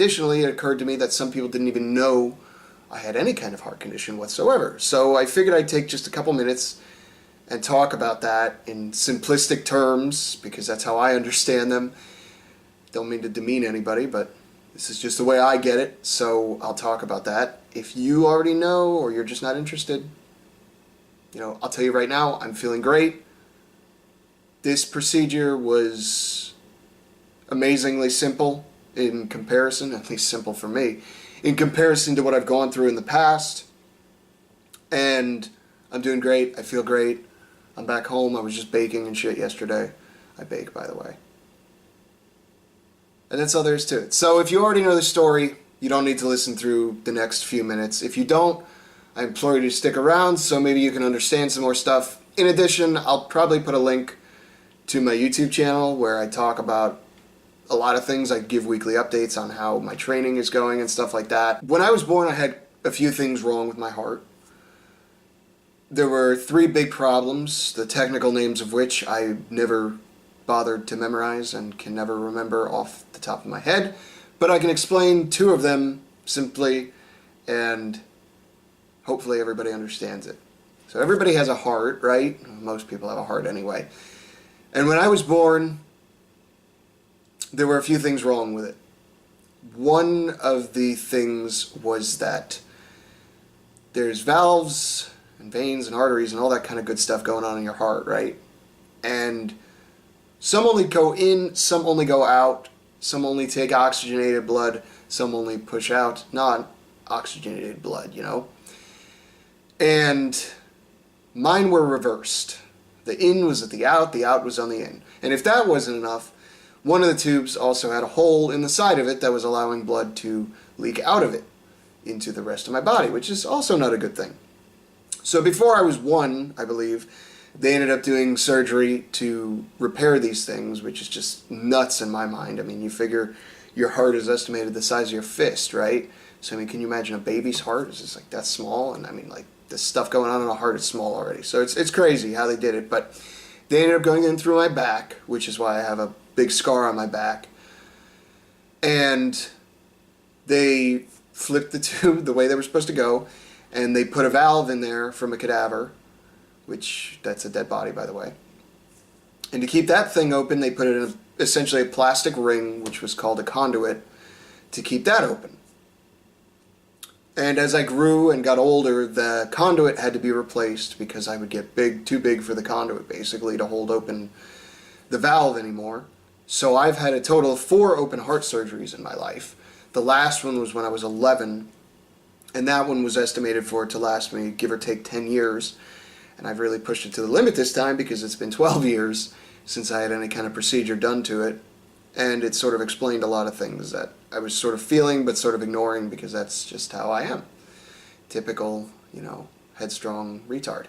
additionally, it occurred to me that some people didn't even know I had any kind of heart condition whatsoever. So I figured I'd take just a couple minutes and talk about that in simplistic terms, because that's how I understand them. Don't mean to demean anybody, but this is just the way I get it, so I'll talk about that. If you already know, or you're just not interested, I'll tell you right now, I'm feeling great. This procedure was amazingly simple in comparison, at least simple for me, in comparison to what I've gone through in the past. And I'm doing great. I feel great. I'm back home. I was just baking and shit yesterday. I bake, by the way. And that's all there is to it. So if you already know the story, you don't need to listen through the next few minutes. If you don't, I implore you to stick around so maybe you can understand some more stuff. In addition, I'll probably put a link to my YouTube channel where I talk about a lot of things. I give weekly updates on how my training is going and stuff like that. When I was born, I had a few things wrong with my heart. There were 3 big problems, the technical names of which I never bothered to memorize and can never remember off the top of my head, but I can explain 2 of them simply, and hopefully everybody understands it. So everybody has a heart, right? Most people have a heart anyway. And when I was born, there were a few things wrong with it. One of the things was that there's valves and veins and arteries and all that kind of good stuff going on in your heart, right? And some only go in, some only go out, some only take oxygenated blood, some only push out non-oxygenated blood, And mine were reversed. The in was at the out was on the in. And if that wasn't enough, one of the tubes also had a hole in the side of it that was allowing blood to leak out of it into the rest of my body, which is also not a good thing. So before I was 1, I believe, they ended up doing surgery to repair these things, which is just nuts in my mind. I mean, you figure your heart is estimated the size of your fist, right? So, I mean, can you imagine a baby's heart? It's just like that small, and I mean, like, the stuff going on in a heart is small already. So it's crazy how they did it, but they ended up going in through my back, which is why I have a big scar on my back. And they flipped the tube the way they were supposed to go, and they put a valve in there from a cadaver, which, that's a dead body, by the way. And to keep that thing open, they put it in essentially a plastic ring, which was called a conduit, to keep that open. And as I grew and got older, the conduit had to be replaced because I would get too big for the conduit, basically, to hold open the valve anymore. So I've had a total of 4 open heart surgeries in my life. The last one was when I was 11, and that one was estimated for it to last me, give or take, 10 years. And I've really pushed it to the limit this time because it's been 12 years since I had any kind of procedure done to it. And it sort of explained a lot of things that I was sort of feeling but sort of ignoring because that's just how I am. Typical, headstrong retard.